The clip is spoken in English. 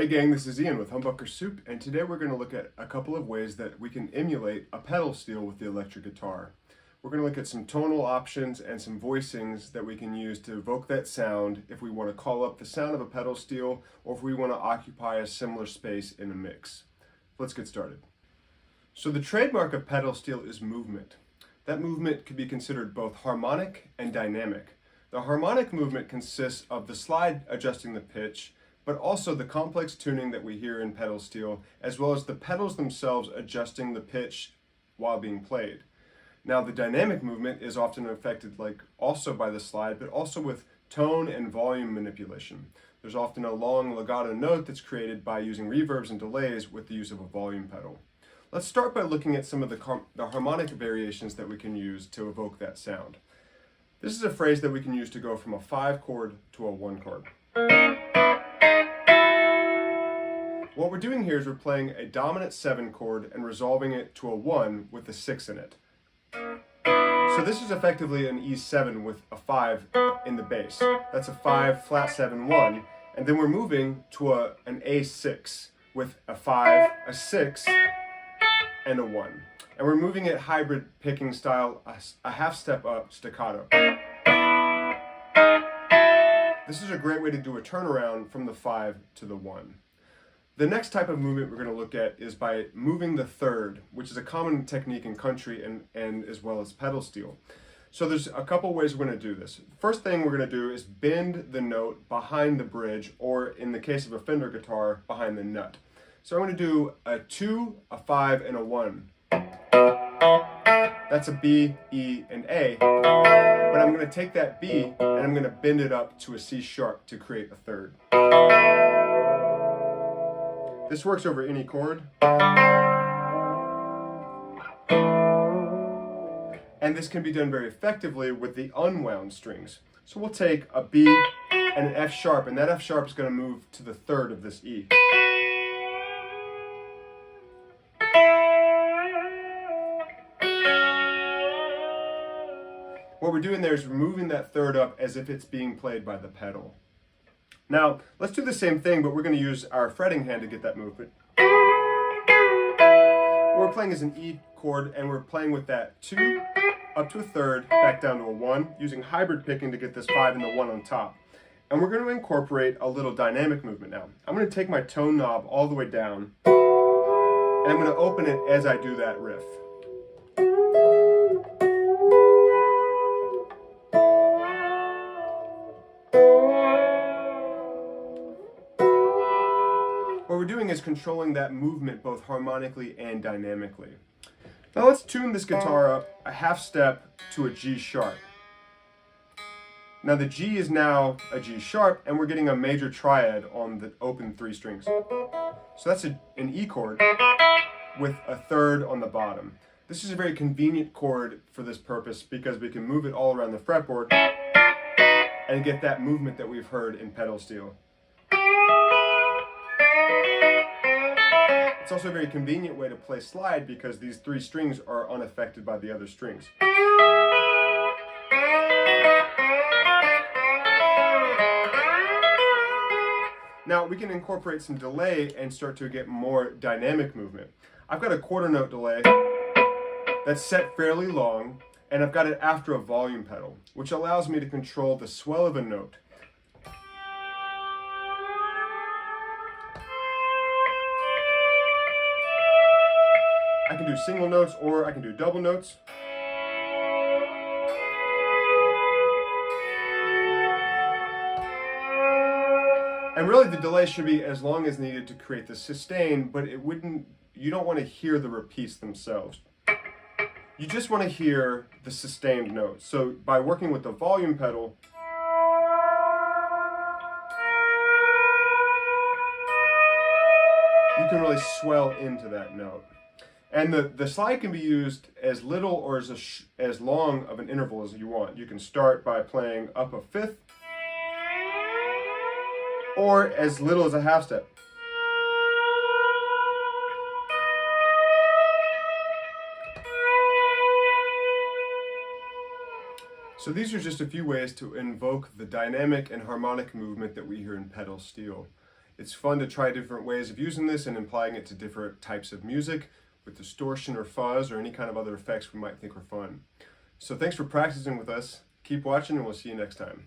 Hey gang, this is Ian with Humbucker Soup, and today we're going to look at a couple of ways that we can emulate a pedal steel with the electric guitar. We're going to look at some tonal options and some voicings that we can use to evoke that sound if we want to call up the sound of a pedal steel or if we want to occupy a similar space in a mix. Let's get started. So the trademark of pedal steel is movement. That movement could be considered both harmonic and dynamic. The harmonic movement consists of the slide adjusting the pitch, but also the complex tuning that we hear in pedal steel, as well as the pedals themselves adjusting the pitch while being played. Now the dynamic movement is often affected also by the slide, but also with tone and volume manipulation. There's often a long legato note that's created by using reverbs and delays with the use of a volume pedal. Let's start by looking at some of the harmonic variations that we can use to evoke that sound. This is a phrase that we can use to go from a 5 chord to a 1 chord. What we're doing here is we're playing a dominant 7 chord and resolving it to a 1 with a 6 in it. So this is effectively an E7 with a 5 in the bass. That's a 5, flat 7, 1, and then we're moving to an A6 with a 5, a 6, and a 1. And we're moving it hybrid picking style, a half step up staccato. This is a great way to do a turnaround from the 5 to the 1. The next type of movement we're going to look at is by moving the third, which is a common technique in country and as well as pedal steel. So there's a couple ways we're going to do this. First thing we're going to do is bend the note behind the bridge, or in the case of a Fender guitar, behind the nut. So I'm going to do a 2, a 5, and a 1. That's a B, E, and A. But I'm going to take that B and I'm going to bend it up to a C sharp to create a third. This works over any chord. And this can be done very effectively with the unwound strings. So we'll take a B and an F sharp, and that F sharp is going to move to the third of this E. What we're doing there is we're moving that third up as if it's being played by the pedal. Now, let's do the same thing, but we're going to use our fretting hand to get that movement. What we're playing is an E chord, and we're playing with that 2 up to a third, back down to a 1, using hybrid picking to get this 5 and the 1 on top. And we're going to incorporate a little dynamic movement now. I'm going to take my tone knob all the way down, and I'm going to open it as I do that riff. What we're doing is controlling that movement both harmonically and dynamically. Now let's tune this guitar up a half step to a G sharp. Now the G is now a G sharp, and we're getting a major triad on the open 3 strings. So that's an E chord with a third on the bottom. This is a very convenient chord for this purpose because we can move it all around the fretboard and get that movement that we've heard in pedal steel. It's also a very convenient way to play slide because these 3 strings are unaffected by the other strings. Now we can incorporate some delay and start to get more dynamic movement. I've got a quarter note delay that's set fairly long, and I've got it after a volume pedal, which allows me to control the swell of a note. I can do single notes or I can do double notes. And really the delay should be as long as needed to create the sustain, but you don't want to hear the repeats themselves. You just want to hear the sustained notes. So by working with the volume pedal, you can really swell into that note. And the slide can be used as little or as long of an interval as you want. You can start by playing up a 5th, or as little as a half step. So these are just a few ways to invoke the dynamic and harmonic movement that we hear in pedal steel. It's fun to try different ways of using this and applying it to different types of music with distortion or fuzz or any kind of other effects we might think are fun. So thanks for practicing with us. Keep watching and we'll see you next time.